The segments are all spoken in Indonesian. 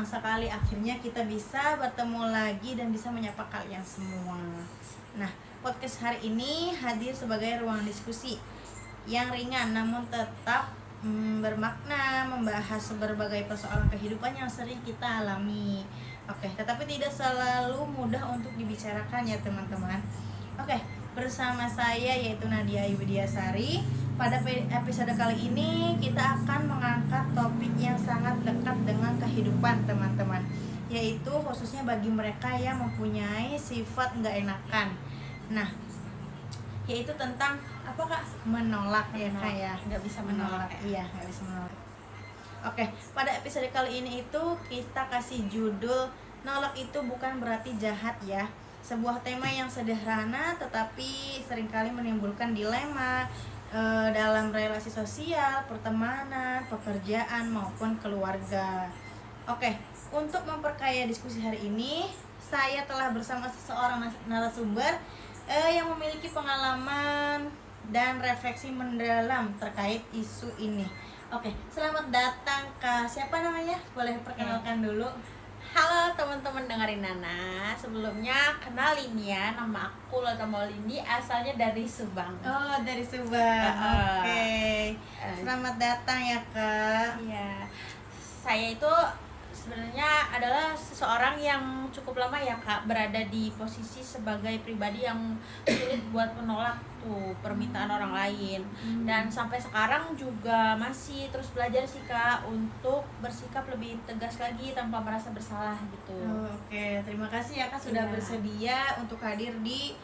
senang sekali akhirnya kita bisa bertemu lagi dan bisa menyapa kalian semua. Nah, podcast hari ini hadir sebagai ruang diskusi yang ringan namun tetap bermakna, membahas berbagai persoalan kehidupan yang sering kita alami. Oke, tetapi tidak selalu mudah untuk dibicarakan ya teman-teman. Oke, bersama saya yaitu Nadia Widiasari. Pada episode kali ini kita akan mengangkat topik yang sangat dekat dengan kehidupan teman-teman, yaitu khususnya bagi mereka yang mempunyai sifat nggak enakan. Nah, yaitu tentang apa kak? Menolak ya kak ya, nggak bisa menolak. Iya, nggak bisa menolak. Oke, pada episode kali ini itu kita kasih judul nolak itu bukan berarti jahat ya. Sebuah tema yang sederhana tetapi seringkali menimbulkan dilema dalam relasi sosial, pertemanan, pekerjaan maupun keluarga. Oke, untuk memperkaya diskusi hari ini, saya telah bersama seseorang narasumber yang memiliki pengalaman dan refleksi mendalam terkait isu ini. Oke, selamat datang Kak. Siapa namanya? Boleh perkenalkan dulu. Halo teman-teman dengerin Nana. Sebelumnya kenalin ya, nama aku Lota Maulindi, asalnya dari Subang. Oh, dari Subang. Oke. Selamat datang ya Kak. Iya. Saya itu sebenarnya adalah seseorang yang cukup lama ya Kak berada di posisi sebagai pribadi yang sulit buat menolak tuh permintaan orang lain. Dan sampai sekarang juga masih terus belajar sih Kak untuk bersikap lebih tegas lagi tanpa merasa bersalah gitu. Oke, terima kasih ya Kak sudah bersedia untuk hadir di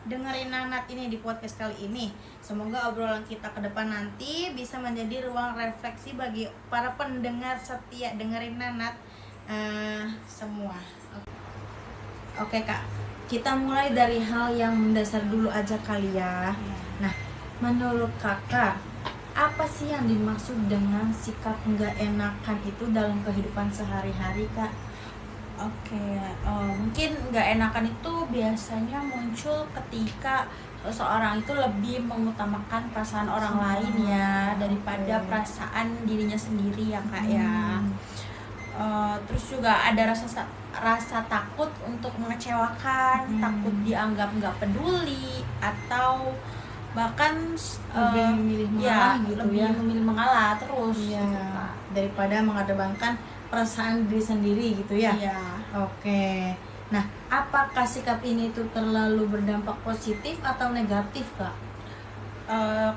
dengerin Nanat ini di podcast kali ini. Semoga obrolan kita ke depan nanti bisa menjadi ruang refleksi bagi para pendengar setia dengerin Nanat semua. Oke Kak, kita mulai dari hal yang mendasar dulu aja kali ya. Nah, menurut Kakak, apa sih yang dimaksud dengan sikap nggak enakan itu dalam kehidupan sehari-hari Kak? Oke, mungkin nggak enakan itu biasanya muncul ketika seseorang itu lebih mengutamakan perasaan orang lain ya daripada perasaan dirinya sendiri ya Kak ya. Terus juga ada rasa takut untuk mengecewakan, takut dianggap nggak peduli atau bahkan lebih memilih mengalah gitu lebih ya. memilih mengalah terus Iya, gitu, Kak. daripada mengedepankan perasaan diri sendiri gitu ya. Iya. Oke. Nah, apakah sikap ini tuh terlalu berdampak positif atau negatif Kak?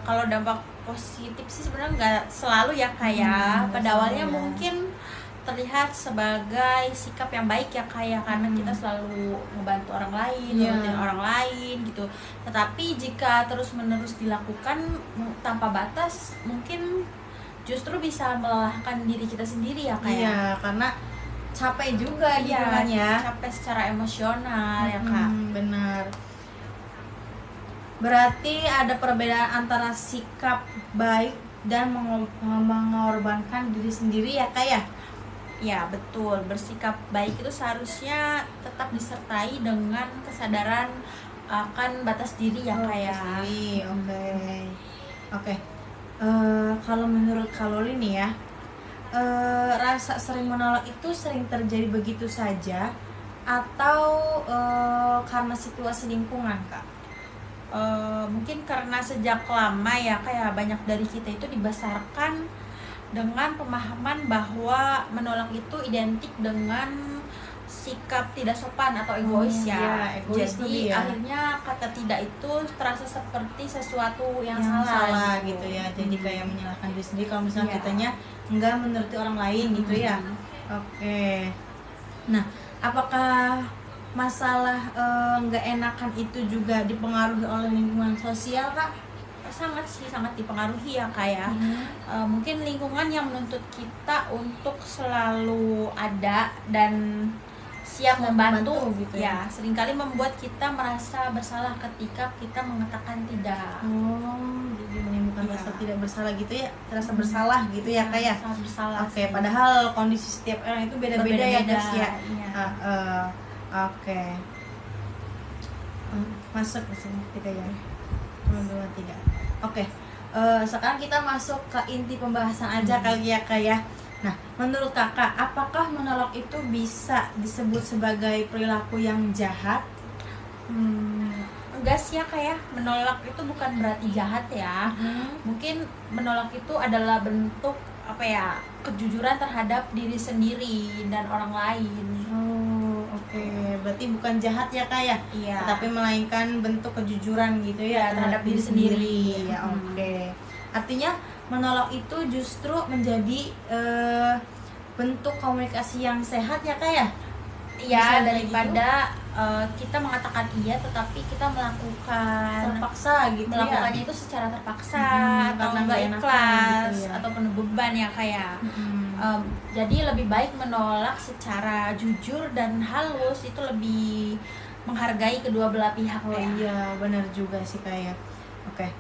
Kalau dampak positif sih sebenarnya nggak selalu ya kayak pada awalnya mungkin terlihat sebagai sikap yang baik ya kayak karena kita selalu membantu orang lain, nurutin orang lain gitu. Tetapi jika terus-menerus dilakukan tanpa batas mungkin justru bisa melelahkan diri kita sendiri ya kayak. Iya, karena capek juga gitu kan ya. Capek secara emosional ya Kak. Benar. Berarti ada perbedaan antara sikap baik dan mengorbankan diri sendiri ya Kak ya? Ya betul, bersikap baik itu seharusnya tetap disertai dengan kesadaran akan batas diri ya Kak ya. Oke. Kalau menurut Kaloli nih ya, rasa sering menolak itu sering terjadi begitu saja atau karena situasi lingkungan Kak? Mungkin karena sejak lama ya kayak banyak dari kita itu dibesarkan dengan pemahaman bahwa menolak itu identik dengan sikap tidak sopan atau egois egois. Jadi akhirnya kata tidak itu terasa seperti sesuatu yang salah gitu ya. Jadi kayak menyalahkan diri sendiri kalau misalnya kitanya enggak menuruti orang lain gitu ya. Oke. Nah, apakah masalah nggak enakan itu juga dipengaruhi oleh lingkungan sosial Kak? Sangat dipengaruhi ya kayak mungkin lingkungan yang menuntut kita untuk selalu ada dan siap membantu gitu ya seringkali membuat kita merasa bersalah ketika kita mengatakan tidak. Jadi menimbulkan rasa tidak bersalah gitu ya, rasa bersalah gitu ya Kak ya. Sangat bersalah. Oke, padahal kondisi setiap orang itu beda-beda ya guys ya. Oke. Masuk ke sini 3 ya. 1, 2, 3. Oke. Sekarang kita masuk ke inti pembahasan aja kali ya Kak ya. Nah, menurut Kakak, apakah itu bisa disebut sebagai perilaku yang jahat? Enggak sih ya, kayak menolak itu bukan berarti jahat ya. Mungkin menolak itu adalah bentuk apa ya, kejujuran terhadap diri sendiri dan orang lain. Oh, oke. Berarti bukan jahat ya kak ya? Iya. Tapi melainkan bentuk kejujuran gitu ya, Iya, terhadap diri sendiri. Ya, oke. Artinya menolak itu justru menjadi bentuk komunikasi yang sehat ya kak ya? Iya, Bisa daripada kita mengatakan iya tetapi kita melakukan terpaksa gitu melakukannya ya? itu secara terpaksa atau karena nggak nggak enakan ikhlas gitu ya. atau penuh beban ya kayak. Jadi lebih baik menolak secara jujur dan halus, itu lebih menghargai kedua belah pihak. Oh ya. iya, benar juga sih kayak. Oke.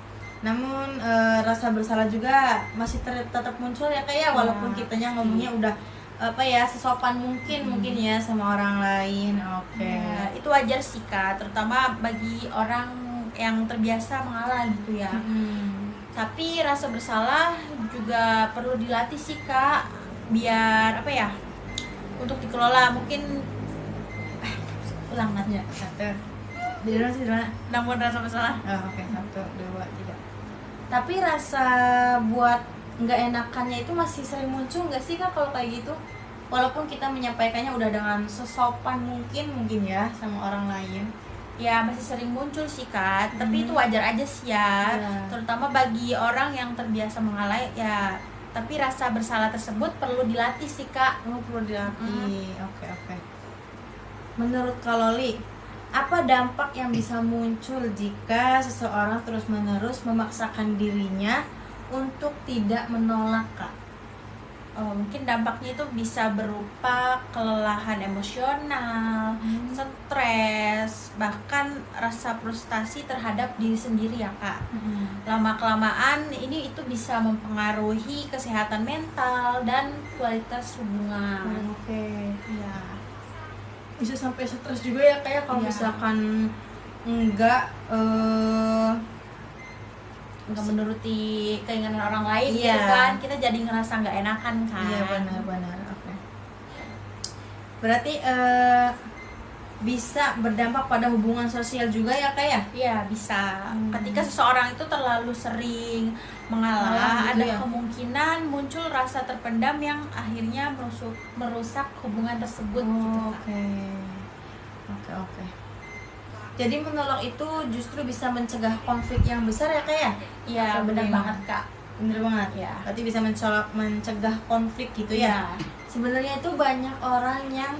Namun rasa bersalah juga masih tetap muncul ya kayak, walaupun kitanya ngomongnya udah apa ya, sesopan mungkin ya sama orang lain. Oke. Ya, itu wajar sih Kak, terutama bagi orang yang terbiasa mengalah gitu ya. Tapi rasa bersalah juga perlu dilatih sih Kak, biar apa ya, untuk dikelola. Mungkin ulang nanya Satu. Di mana sih, di mana? namun rasa bersalah. Oh, oke. 1, 2, 3. Tapi rasa buat nggak enakannya itu masih sering muncul nggak sih kak kalau kayak gitu? Walaupun kita menyampaikannya udah dengan sesopan mungkin ya sama orang lain. Ya masih sering muncul sih Kak, tapi itu wajar aja sih ya. Terutama bagi orang yang terbiasa mengalah ya. Tapi rasa bersalah tersebut perlu dilatih sih Kak. Oh, perlu dilatih. Oke. Menurut Kak Loli, apa dampak yang bisa muncul jika seseorang terus-menerus memaksakan dirinya untuk tidak menolak kak? Mungkin dampaknya itu bisa berupa kelelahan emosional, stres, bahkan rasa frustasi terhadap diri sendiri ya Kak. Lama-kelamaan ini itu bisa mempengaruhi kesehatan mental dan kualitas hubungan. Oke. Ya. Bisa sampai stres juga ya kayak kalau Iya. misalkan enggak menuruti keinginan orang lain Iya. gitu kan, kita jadi ngerasa nggak enakan kan. Iya, benar. Oke. Berarti bisa berdampak pada hubungan sosial juga ya kak ya? Iya bisa. Ketika seseorang itu terlalu sering mengalah, Gitu ada ya? kemungkinan muncul rasa terpendam yang akhirnya merusak hubungan tersebut gitu Kak. Oke. Jadi menolak itu justru bisa mencegah konflik yang besar ya kak ya? Iya Atau benar bagaimana? banget Kak. Bener banget. Iya. Berarti bisa mencegah konflik gitu ya? Sebenarnya itu banyak orang yang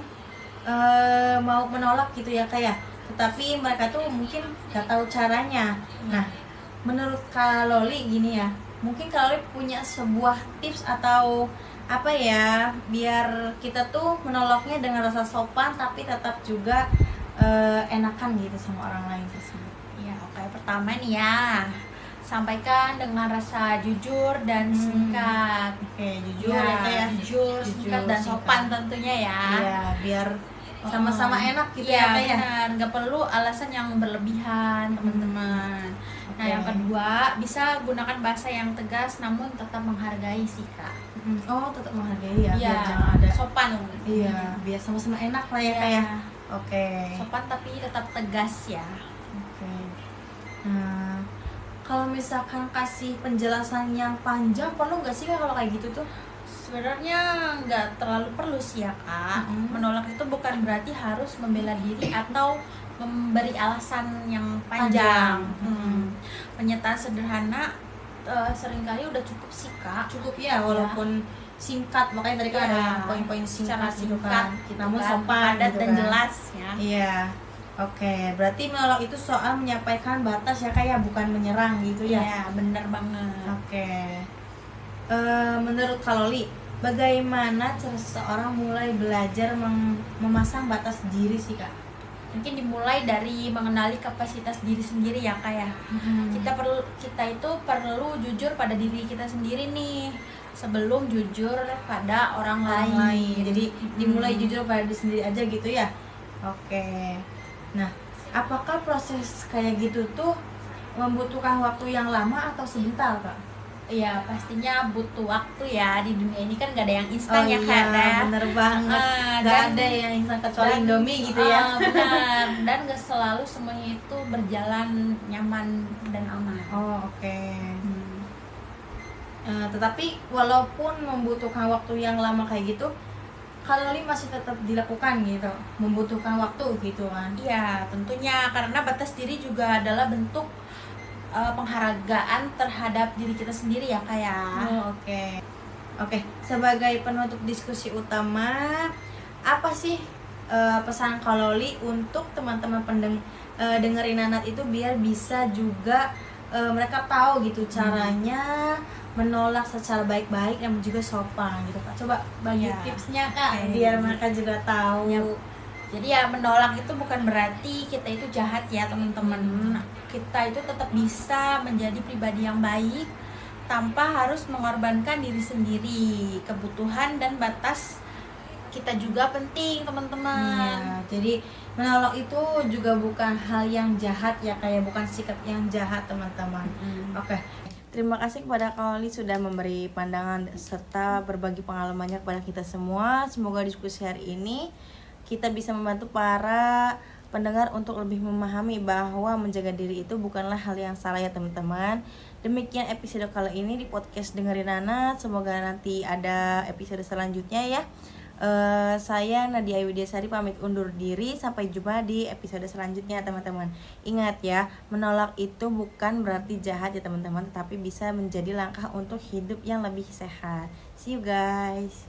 mau menolak gitu ya kak ya, tetapi mereka tuh mungkin gak tahu caranya. Nah, menurut Kak Loli gini ya, mungkin Kak Loli punya sebuah tips atau apa ya, biar kita tuh menolaknya dengan rasa sopan tapi tetap juga enakan gitu sama orang lain tersebut. Iya, oke. Pertama nih ya, sampaikan dengan rasa jujur dan singkat. Oke, jujur ya kak ya. Jujur, singkat dan sopan tentunya ya. Iya, biar sama-sama enak gitu Iya, ya kak ya. benar. Nggak perlu alasan yang berlebihan teman-teman. Nah yang kedua, bisa gunakan bahasa yang tegas namun tetap menghargai sih Kak. Oh, tetap menghargai ya, Iya, biar jangan ada sopan. Iya, biar sama-sama enak lah ya Iya. kak ya. Oke. Sopan tapi tetap tegas ya. Oke. Nah, kalau misalkan kasih penjelasan yang panjang, perlu nggak sih kak kalau kayak gitu tuh? Sebenarnya nggak terlalu perlu sih ya Kak. Menolak itu bukan berarti harus membela diri atau memberi alasan yang panjang. Pernyataan sederhana seringkali udah cukup sih Kak. Cukup ya, walaupun singkat, makanya tadi kan Iya, ada yang poin-poin secara singkat gitu singkat kan, gitu namun kan, sopan padat gitu dan kan. jelas ya. Iya. Oke, berarti menolak itu soal menyampaikan batas ya kak ya, bukan menyerang gitu ya. Iya, bener banget. Oke. Menurut Kak Loli, bagaimana cara seseorang mulai belajar memasang batas diri sih kak? Mungkin dimulai dari mengenali kapasitas diri sendiri ya Kak ya. Kita itu perlu jujur pada diri kita sendiri nih sebelum jujur pada orang lain. Jadi dimulai jujur pada diri sendiri aja gitu ya. Oke. Nah, apakah proses kayak gitu tuh membutuhkan waktu yang lama atau sebentar kak? Ya pastinya butuh waktu ya, di dunia ini kan gak ada yang instan ya iya, kan. bener banget. Gak Dan- ada yang instan kecuali dan- Indomie gitu ya. Benar, dan gak selalu semuanya itu berjalan nyaman dan aman. Oh, oke. Hmm. Tetapi walaupun membutuhkan waktu yang lama kayak gitu, kalori masih tetap dilakukan gitu, membutuhkan waktu gitu kan. Iya, tentunya karena batas diri juga adalah bentuk penghargaan terhadap diri kita sendiri ya kayak. Oh, oke. Sebagai penutup diskusi utama, apa sih pesan Kak Loli untuk teman-teman dengerin Nanat itu biar bisa juga mereka tahu gitu caranya menolak secara baik-baik dan juga sopan gitu Kak. Coba bagi Iya. tipsnya Kak, Oke. biar mereka juga tahu. Yap. Jadi ya menolak itu bukan berarti kita itu jahat ya teman-teman. Kita itu tetap bisa menjadi pribadi yang baik tanpa harus mengorbankan diri sendiri. Kebutuhan dan batas kita juga penting teman-teman. Iya, jadi menolak itu juga bukan hal yang jahat ya, kayak bukan sikap yang jahat teman-teman. Oke. Terima kasih kepada Kak Loli sudah memberi pandangan serta berbagi pengalamannya kepada kita semua. Semoga diskusi hari ini kita bisa membantu para pendengar untuk lebih memahami bahwa menjaga diri itu bukanlah hal yang salah ya teman-teman. Demikian episode kali ini di podcast Dengerin Nanat. Semoga nanti ada episode selanjutnya ya. Saya Nadia Widyasari pamit undur diri. Sampai jumpa di episode selanjutnya teman-teman. Ingat ya, menolak itu bukan berarti jahat ya teman-teman, tetapi bisa menjadi langkah untuk hidup yang lebih sehat. See you guys.